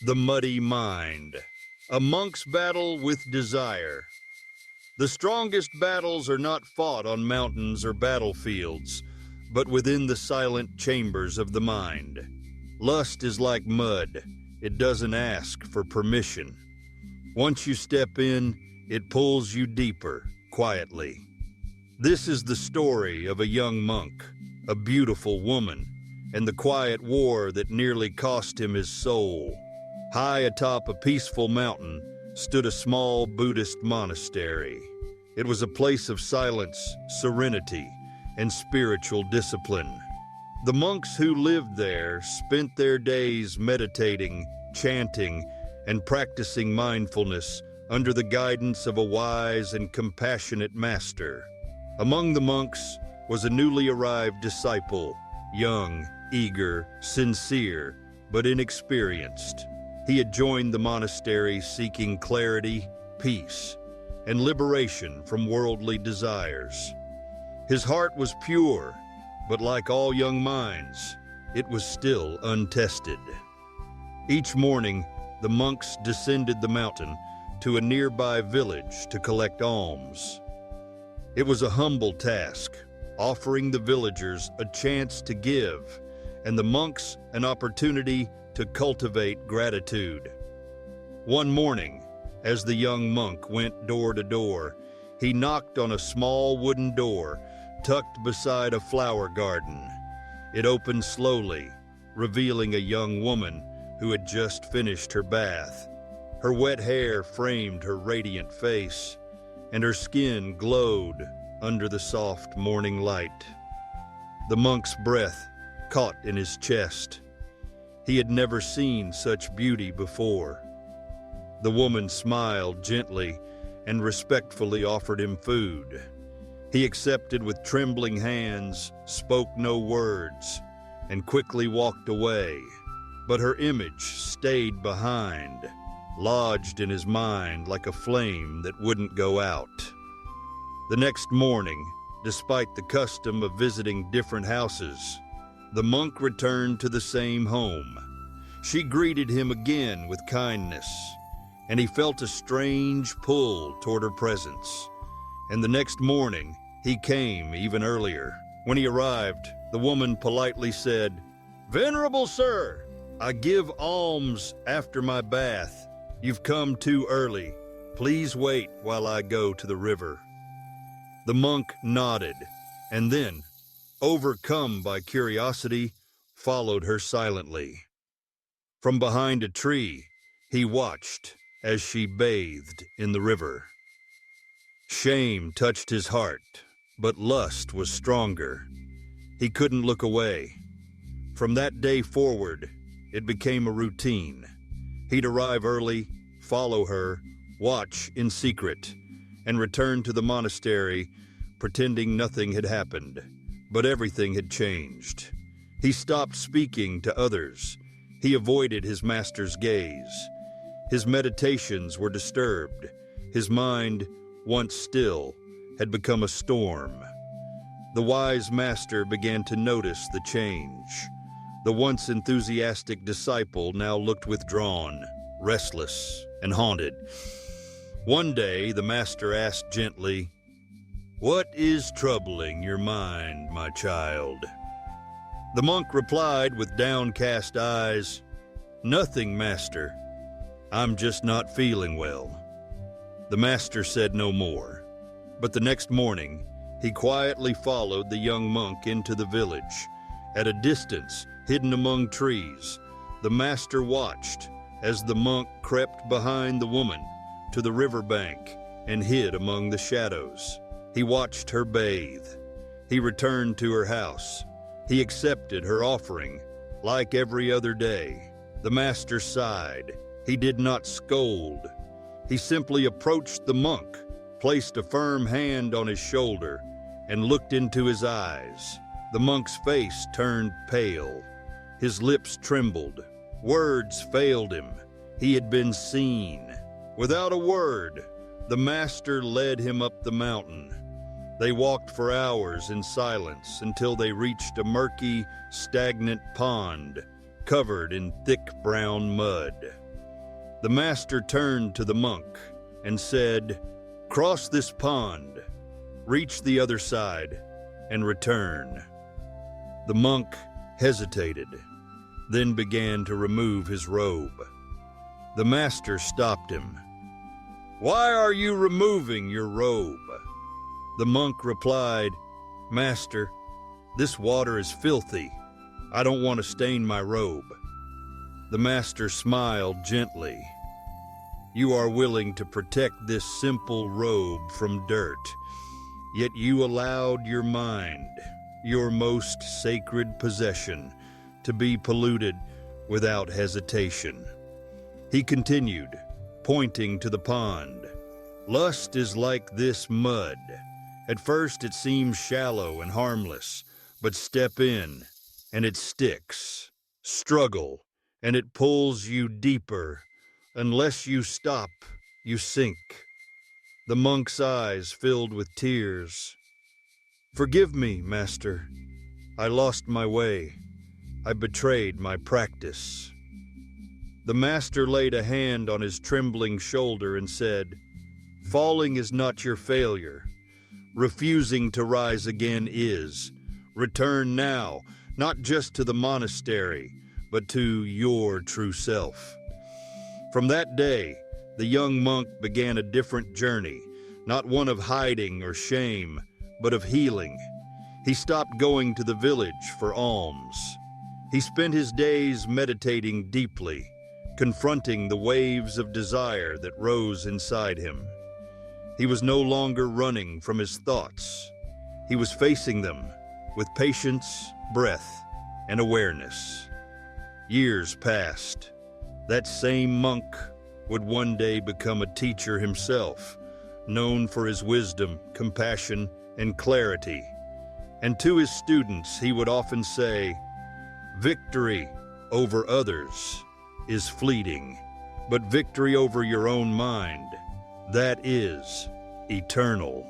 The Muddy Mind. A monk's battle with desire. The strongest battles are not fought on mountains or battlefields, but within the silent chambers of the mind. Lust is like mud. It doesn't ask for permission. Once you step in, it pulls you deeper, quietly. This is the story of a young monk, a beautiful woman, and the quiet war that nearly cost him his soul. High atop a peaceful mountain stood a small Buddhist monastery. It was a place of silence, serenity, and spiritual discipline. The monks who lived there spent their days meditating, chanting, and practicing mindfulness under the guidance of a wise and compassionate master. Among the monks was a newly arrived disciple, young, eager, sincere, but inexperienced. He had joined the monastery seeking clarity, peace, and liberation from worldly desires. His heart was pure, but like all young minds, it was still untested. Each morning, the monks descended the mountain to a nearby village to collect alms. It was a humble task, offering the villagers a chance to give, and the monks an opportunity to cultivate gratitude. One morning, as the young monk went door to door, he knocked on a small wooden door tucked beside a flower garden. It opened slowly, revealing a young woman who had just finished her bath. Her wet hair framed her radiant face, and her skin glowed under the soft morning light. The monk's breath caught in his chest. He had never seen such beauty before. The woman smiled gently and respectfully offered him food. He accepted with trembling hands, spoke no words, and quickly walked away. But her image stayed behind, lodged in his mind like a flame that wouldn't go out. The next morning, despite the custom of visiting different houses, the monk returned to the same home. She greeted him again with kindness, and he felt a strange pull toward her presence. And the next morning, he came even earlier. When he arrived, the woman politely said, "Venerable sir, I give alms after my bath. You've come too early. Please wait while I go to the river." The monk nodded, and then, overcome by curiosity, followed her silently. From behind a tree, he watched as she bathed in the river. Shame touched his heart, but lust was stronger. He couldn't look away. From that day forward, it became a routine. He'd arrive early, follow her, watch in secret, and return to the monastery, pretending nothing had happened. But everything had changed. He stopped speaking to others. He avoided his master's gaze. His meditations were disturbed. His mind, once still, had become a storm. The wise master began to notice the change. The once enthusiastic disciple now looked withdrawn, restless, and haunted. One day, the master asked gently, "What is troubling your mind, my child?" The monk replied with downcast eyes, "Nothing, master. I'm just not feeling well." The master said no more, but the next morning, he quietly followed the young monk into the village. At a distance, hidden among trees, the master watched as the monk crept behind the woman to the riverbank and hid among the shadows. He watched her bathe. He returned to her house. He accepted her offering, like every other day. The master sighed. He did not scold. He simply approached the monk, placed a firm hand on his shoulder, and looked into his eyes. The monk's face turned pale. His lips trembled. Words failed him. He had been seen. Without a word, the master led him up the mountain. They walked for hours in silence until they reached a murky, stagnant pond covered in thick brown mud. The master turned to the monk and said, "Cross this pond, reach the other side, and return." The monk hesitated, then began to remove his robe. The master stopped him. "Why are you removing your robe?" The monk replied, "Master, this water is filthy. I don't want to stain my robe." The master smiled gently. "You are willing to protect this simple robe from dirt, yet you allowed your mind, your most sacred possession, to be polluted without hesitation." He continued, pointing to the pond. "Lust is like this mud. At first it seems shallow and harmless, but step in, and it sticks. Struggle, and it pulls you deeper. Unless you stop, you sink." The monk's eyes filled with tears. "Forgive me, Master. I lost my way. I betrayed my practice." The master laid a hand on his trembling shoulder and said, "Falling is not your failure. Refusing to rise again is. Return now, not just to the monastery, but to your true self." From that day, the young monk began a different journey, not one of hiding or shame, but of healing. He stopped going to the village for alms. He spent his days meditating deeply, confronting the waves of desire that rose inside him. He was no longer running from his thoughts. He was facing them with patience, breath, and awareness. Years passed. That same monk would one day become a teacher himself, known for his wisdom, compassion, and clarity. And to his students, he would often say, "Victory over others is fleeting, but victory over your own mind, that is eternal."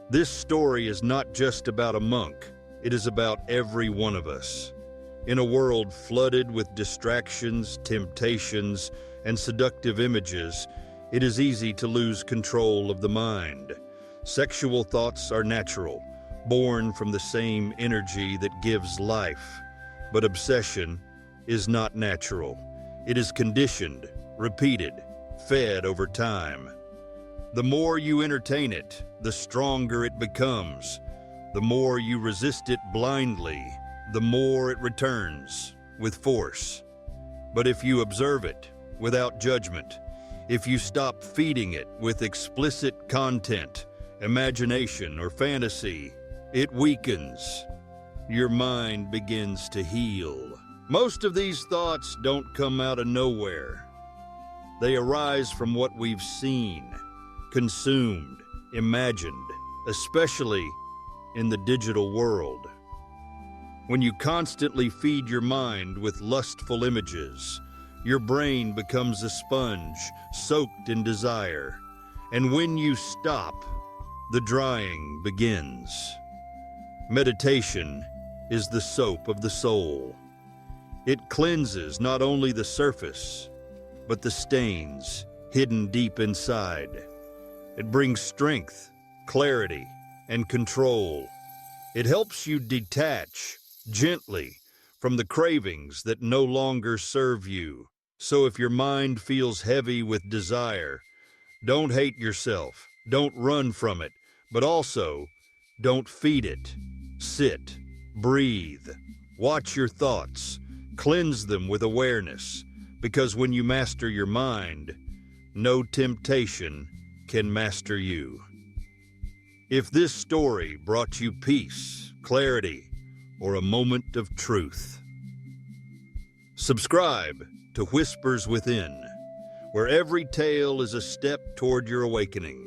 This story is not just about a monk, it is about every one of us. In a world flooded with distractions, temptations, and seductive images, it is easy to lose control of the mind. Sexual thoughts are natural, born from the same energy that gives life. But obsession is not natural. It is conditioned, repeated, fed over time. The more you entertain it, the stronger it becomes. The more you resist it blindly, the more it returns with force. But if you observe it without judgment, if you stop feeding it with explicit content, imagination, or fantasy, it weakens. Your mind begins to heal. Most of these thoughts don't come out of nowhere. They arise from what we've seen, consumed, imagined, especially in the digital world. When you constantly feed your mind with lustful images, your brain becomes a sponge soaked in desire. And when you stop, the drying begins. Meditation is the soap of the soul. It cleanses not only the surface, but the stains hidden deep inside. It brings strength, clarity, and control. It helps you detach gently from the cravings that no longer serve you. So if your mind feels heavy with desire, don't hate yourself, don't run from it, but also don't feed it. Sit, breathe, watch your thoughts, cleanse them with awareness, because when you master your mind, no temptation can master you. If this story brought you peace, clarity, or a moment of truth, subscribe to Whispers Within, where every tale is a step toward your awakening.